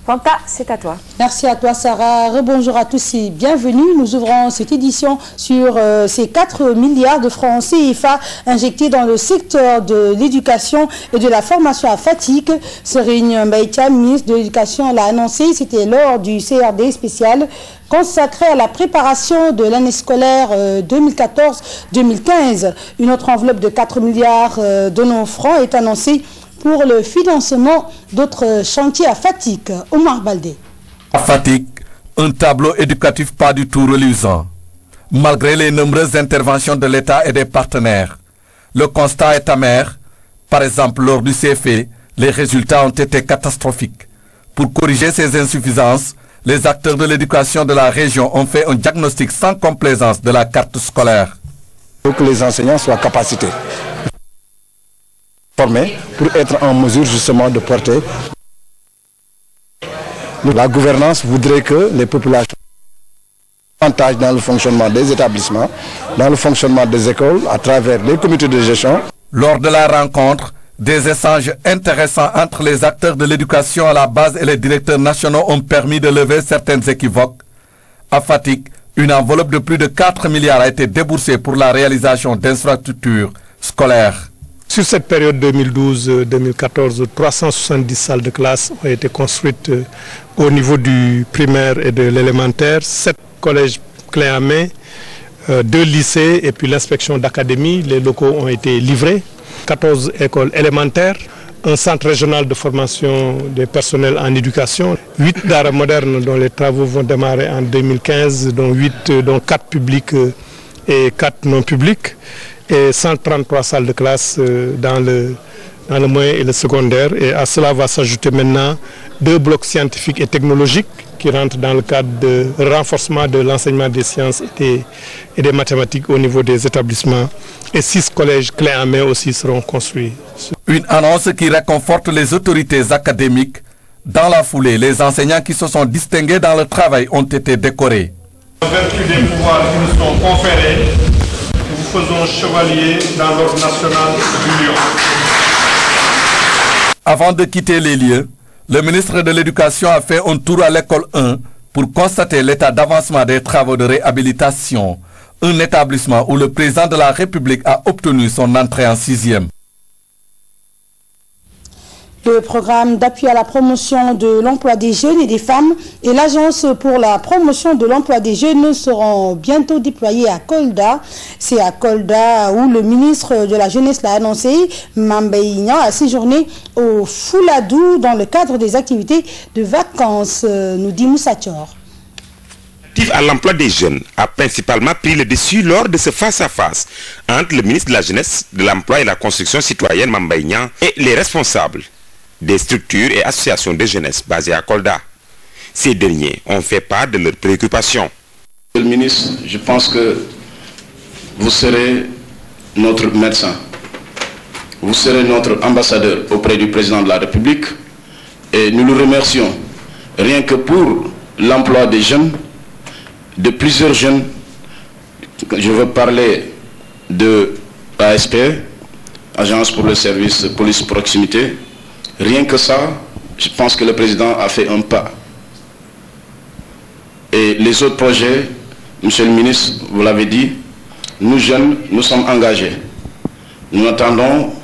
Fanta, c'est à toi. Merci à toi Sarah. Rebonjour à tous et bienvenue. Nous ouvrons cette édition sur ces 4 milliards de francs CFA injectés dans le secteur de l'éducation et de la formation à Fatick. Serigne Mbaye Thiam, ministre de l'Éducation, l'a annoncé. C'était lors du CRD spécial consacré à la préparation de l'année scolaire 2014-2015. Une autre enveloppe de 4 milliards de nos francs est annoncée pour le financement d'autres chantiers à Fatick. Omar Baldé. À Fatick, un tableau éducatif pas du tout reluisant. Malgré les nombreuses interventions de l'État et des partenaires, le constat est amer. Par exemple, lors du CFE, les résultats ont été catastrophiques. Pour corriger ces insuffisances, les acteurs de l'éducation de la région ont fait un diagnostic sans complaisance de la carte scolaire. Il faut que les enseignants soient capacités, formés pour être en mesure justement de porter. La gouvernance voudrait que les populations davantage dans le fonctionnement des établissements, dans le fonctionnement des écoles, à travers les comités de gestion. Lors de la rencontre, des échanges intéressants entre les acteurs de l'éducation à la base et les directeurs nationaux ont permis de lever certaines équivoques. À Fatick, une enveloppe de plus de 4 milliards a été déboursée pour la réalisation d'infrastructures scolaires. Sur cette période 2012-2014, 370 salles de classe ont été construites au niveau du primaire et de l'élémentaire, 7 collèges clés en main, 2 lycées et puis l'inspection d'académie. Les locaux ont été livrés, 14 écoles élémentaires, un centre régional de formation des personnels en éducation, 8 daara modernes dont les travaux vont démarrer en 2015, dont 4 publics et 4 non publics, et 133 salles de classe dans le moyen et le secondaire. Et à cela va s'ajouter maintenant 2 blocs scientifiques et technologiques qui rentrent dans le cadre de renforcement de l'enseignement des sciences et des mathématiques au niveau des établissements. Et 6 collèges clés en main aussi seront construits. Une annonce qui réconforte les autorités académiques. Dans la foulée, les enseignants qui se sont distingués dans le travail ont été décorés. En vertu des pouvoirs qui nous sont conférés, nous faisons chevalier dans l'ordre national du Lion. Avant de quitter les lieux, le ministre de l'Éducation a fait un tour à l'école 1 pour constater l'état d'avancement des travaux de réhabilitation, un établissement où le président de la République a obtenu son entrée en 6e. Le programme d'appui à la promotion de l'emploi des jeunes et des femmes et l'Agence pour la promotion de l'emploi des jeunes seront bientôt déployés à Kolda. C'est à Kolda où le ministre de la Jeunesse l'a annoncé. Mame Mbaye Niang a séjourné au Fouladou dans le cadre des activités de vacances, nous dit Moussa Thior. À l'emploi des jeunes a principalement pris le dessus lors de ce face-à-face entre le ministre de la Jeunesse, de l'Emploi et la Construction citoyenne Mame Mbaye Niang et les responsables des structures et associations de jeunesse basées à Kolda. Ces derniers ont fait part de leurs préoccupations. Monsieur le ministre, je pense que vous serez notre médecin. Vous serez notre ambassadeur auprès du président de la République et nous le remercions rien que pour l'emploi des jeunes, de plusieurs jeunes. Je veux parler de ASP, Agence pour le service de police proximité. Rien que ça, je pense que le président a fait un pas. Et les autres projets, monsieur le ministre, vous l'avez dit, nous jeunes, nous sommes engagés. Nous attendons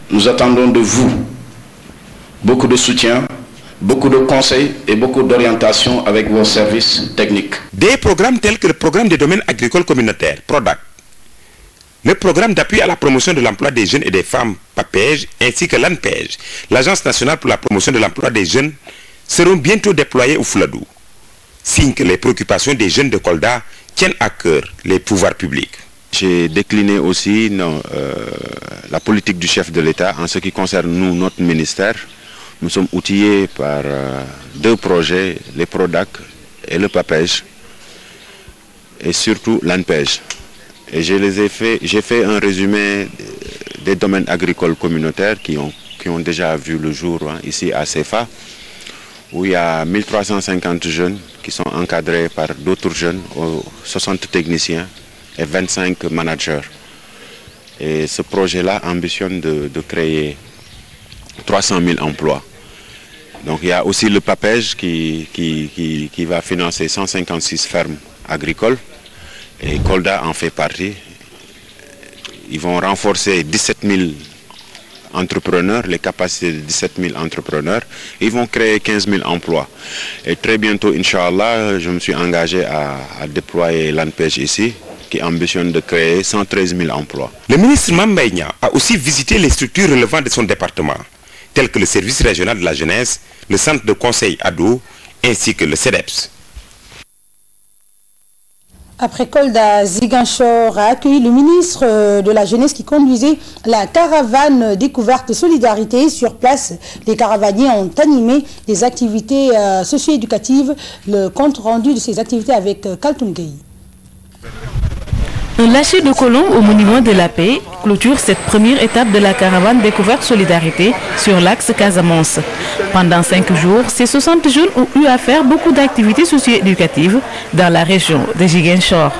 de vous beaucoup de soutien, beaucoup de conseils et beaucoup d'orientation avec vos services techniques. Des programmes tels que le programme des domaines agricoles communautaires, PRODAC, le programme d'appui à la promotion de l'emploi des jeunes et des femmes, PAPEJ, ainsi que l'ANPEJ, l'Agence nationale pour la promotion de l'emploi des jeunes, seront bientôt déployés au Fouladou. Signe que les préoccupations des jeunes de Kolda tiennent à cœur les pouvoirs publics. J'ai décliné aussi la politique du chef de l'État en ce qui concerne nous, notre ministère. Nous sommes outillés par 2 projets, les PRODAC et le PAPEJ, et surtout l'ANPEJ. Et j'ai fait un résumé des domaines agricoles communautaires qui ont déjà vu le jour ici à CEFA, où il y a 1350 jeunes qui sont encadrés par d'autres jeunes, 60 techniciens et 25 managers. Et ce projet-là ambitionne de créer 300 000 emplois. Donc il y a aussi le PAPEJ qui va financer 156 fermes agricoles et Kolda en fait partie. Ils vont renforcer 17 000 entrepreneurs, les capacités de 17 000 entrepreneurs. Et ils vont créer 15 000 emplois. Et très bientôt, Inch'Allah, je me suis engagé à déployer l'ANPEJ ici, qui ambitionne de créer 113 000 emplois. Le ministre Mame Mbaye Niang a aussi visité les structures relevant de son département, telles que le service régional de la jeunesse, le centre de conseil ado, ainsi que le CEDEPS. Après Kolda, Ziguinchor a accueilli le ministre de la Jeunesse qui conduisait la caravane découverte solidarité. Sur place, les caravaniers ont animé des activités socio-éducatives. Le compte rendu de ces activités avec Kaltoum Gueye. Un lâcher de colons au monument de la paix clôture cette première étape de la caravane découverte solidarité sur l'axe Casamance. Pendant 5 jours, ces 60 jeunes ont eu à faire beaucoup d'activités socio-éducatives dans la région de Ziguinchor.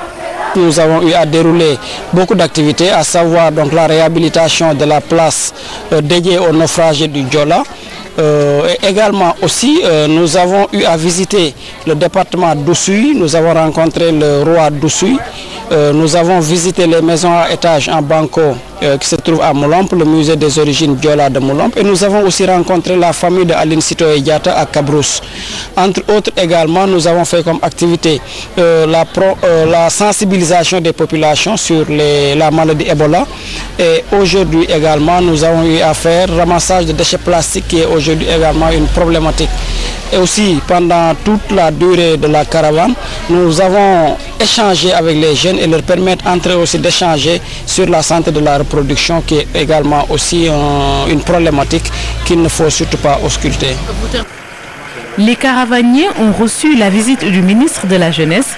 Nous avons eu à dérouler beaucoup d'activités, à savoir donc la réhabilitation de la place dédiée aux naufragés du Diola. Et également aussi, nous avons eu à visiter le département d'Oussouy. Nous avons rencontré le roi d'Oussouy. Nous avons visité les maisons à étages en Banco qui se trouvent à Moulomp, le musée des origines Diola de Moulomp. Et nous avons aussi rencontré la famille de Aline Sitoé Diatta à Cabrousse. Entre autres également, nous avons fait comme activité la sensibilisation des populations sur la maladie Ebola. Et aujourd'hui également, nous avons eu à faire ramassage de déchets plastiques qui est aujourd'hui également une problématique. Et aussi, pendant toute la durée de la caravane, nous avons échangé avec les jeunes et leur permettre entre eux aussi d'échanger sur la santé de la reproduction qui est également aussi une problématique qu'il ne faut surtout pas ausculter. Les caravaniers ont reçu la visite du ministre de la Jeunesse.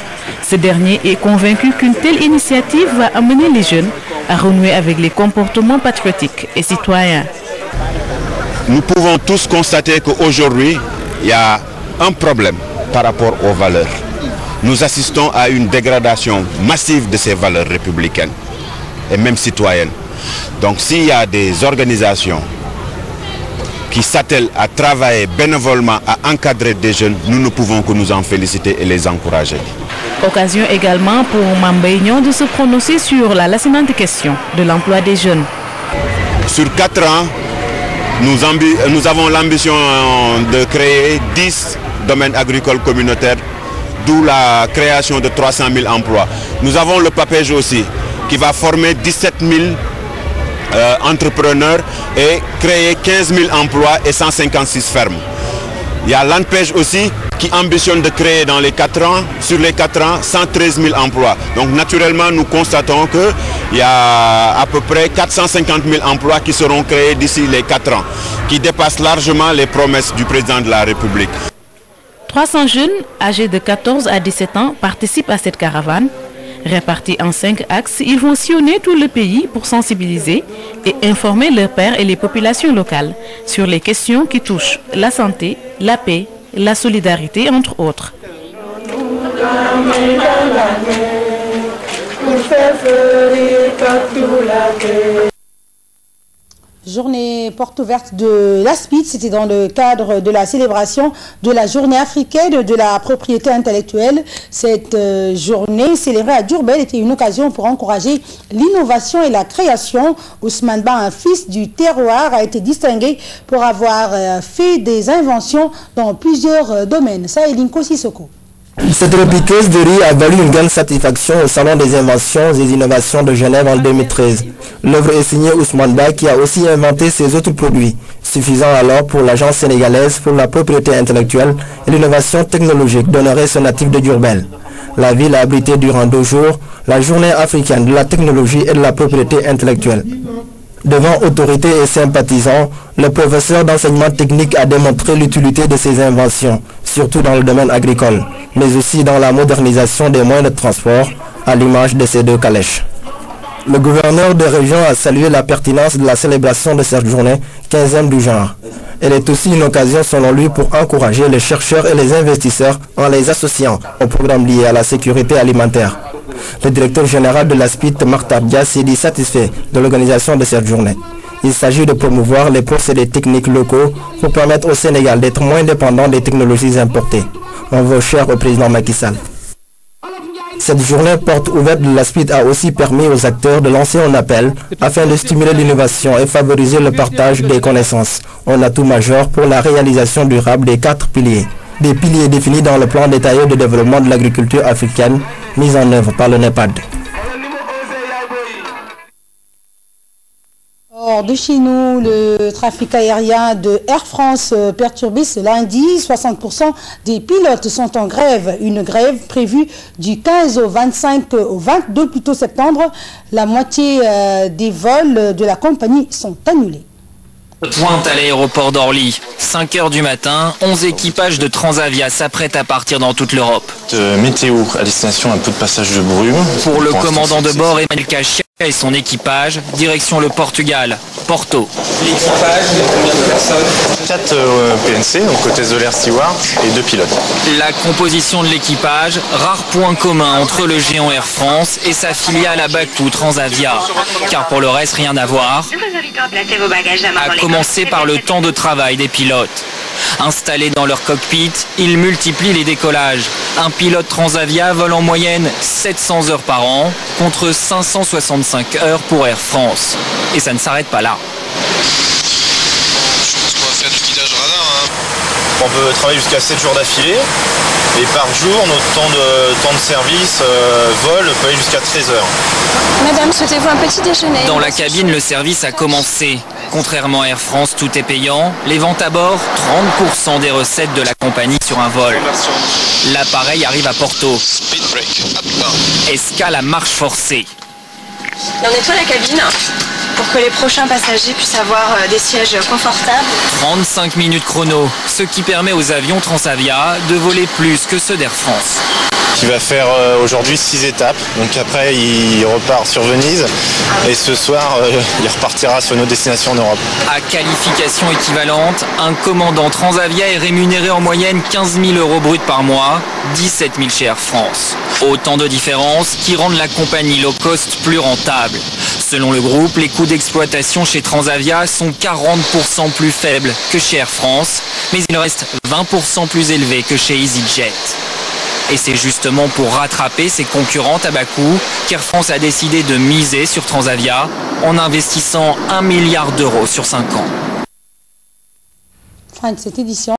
Ce dernier est convaincu qu'une telle initiative va amener les jeunes à renouer avec les comportements patriotiques et citoyens. Nous pouvons tous constater qu'aujourd'hui, il y a un problème par rapport aux valeurs. Nous assistons à une dégradation massive de ces valeurs républicaines et même citoyennes. Donc s'il y a des organisations qui s'attellent à travailler bénévolement, à encadrer des jeunes, nous ne pouvons que nous en féliciter et les encourager. Occasion également pour Mame Mbaye Niang de se prononcer sur la lancinante question de l'emploi des jeunes. Sur 4 ans, nous avons l'ambition de créer 10 domaines agricoles communautaires, d'où la création de 300 000 emplois. Nous avons le PAPEJ aussi, qui va former 17 000 entrepreneurs et créer 15 000 emplois et 156 fermes. Il y a l'ANPEJ aussi qui ambitionne de créer dans les 4 ans, sur les 4 ans, 113 000 emplois. Donc naturellement, nous constatons qu'il y a à peu près 450 000 emplois qui seront créés d'ici les 4 ans, qui dépassent largement les promesses du président de la République. 300 jeunes âgés de 14 à 17 ans participent à cette caravane. Répartis en 5 axes, ils vont sillonner tout le pays pour sensibiliser et informer leurs pairs et les populations locales sur les questions qui touchent la santé, la paix, la solidarité, entre autres. Journée porte ouverte de l'ASPIT, c'était dans le cadre de la célébration de la journée africaine de la propriété intellectuelle. Cette journée célébrée à Diourbel était une occasion pour encourager l'innovation et la création. Ousmane Ba, un fils du terroir, a été distingué pour avoir fait des inventions dans plusieurs domaines. Ça est Linko Sissoko. Cette repiqueuse de riz a valu une grande satisfaction au Salon des inventions et innovations de Genève en 2013. L'œuvre est signée Ousmane Ba qui a aussi inventé ses autres produits, suffisant alors pour l'Agence sénégalaise pour la propriété intellectuelle et l'innovation technologique d'honorer ce natif de Diourbel. La ville a abrité durant 2 jours la journée africaine de la technologie et de la propriété intellectuelle. Devant autorités et sympathisants, le professeur d'enseignement technique a démontré l'utilité de ses inventions, surtout dans le domaine agricole, mais aussi dans la modernisation des moyens de transport, à l'image de ces 2 calèches. Le gouverneur de région a salué la pertinence de la célébration de cette journée, 15e du genre. Elle est aussi une occasion, selon lui, pour encourager les chercheurs et les investisseurs en les associant aux programmes liés à la sécurité alimentaire. Le directeur général de l'ASPIT, Martar Dia, s'est dit satisfait de l'organisation de cette journée. Il s'agit de promouvoir les procédés techniques locaux pour permettre au Sénégal d'être moins dépendant des technologies importées. On veut cher au président Macky Sall. Cette journée porte ouverte de la suite a aussi permis aux acteurs de lancer un appel afin de stimuler l'innovation et favoriser le partage des connaissances. Un atout majeur pour la réalisation durable des 4 piliers. Des piliers définis dans le plan détaillé de développement de l'agriculture africaine mis en œuvre par le NEPAD. Hors de chez nous, le trafic aérien de Air France perturbé ce lundi. 60% des pilotes sont en grève. Une grève prévue du 15 au 22 plutôt septembre. La moitié des vols de la compagnie sont annulés. Pointe à l'aéroport d'Orly. 5 h du matin, 11 équipages de Transavia s'apprêtent à partir dans toute l'Europe. Météo à destination, un peu de passage de brume. Pour le commandant de bord, Emmanuel Cachia et son équipage, direction le Portugal, Porto. L'équipage, combien de personnes? 4 PNC, donc hôtesse de l'air steward, et 2 pilotes. La composition de l'équipage, rare point commun entre le géant Air France et sa filiale à Bakou, Transavia. Car pour le reste, rien à voir. À commencer par le temps de travail des pilotes. Installés dans leur cockpit, ils multiplient les décollages. Un pilote Transavia vole en moyenne 700 heures par an, contre 565 heures pour Air France. Et ça ne s'arrête pas là. Je pense qu'on va faire du guidage radar. On peut travailler jusqu'à 7 jours d'affilée. Et par jour, notre temps de service vol peut aller jusqu'à 13 heures. Madame, souhaitez-vous un petit déjeuner? Dans la cabine, le service a commencé. Contrairement à Air France, tout est payant. Les ventes à bord, 30% des recettes de la compagnie sur un vol. L'appareil arrive à Porto. Escale à marche forcée. On nettoie la cabine pour que les prochains passagers puissent avoir des sièges confortables. 35 minutes chrono, ce qui permet aux avions Transavia de voler plus que ceux d'Air France. Qui va faire aujourd'hui 6 étapes. Donc après, il repart sur Venise. Et ce soir, il repartira sur nos destinations en Europe. À qualification équivalente, un commandant Transavia est rémunéré en moyenne 15 000 € bruts par mois, 17 000 chez Air France. Autant de différences qui rendent la compagnie low cost plus rentable. Selon le groupe, les coûts d'exploitation chez Transavia sont 40% plus faibles que chez Air France, mais ils restent 20% plus élevés que chez EasyJet. Et c'est justement pour rattraper ses concurrentes à bas coût qu'Air France a décidé de miser sur Transavia en investissant 1 milliard d'euros sur 5 ans. Fin de cette édition.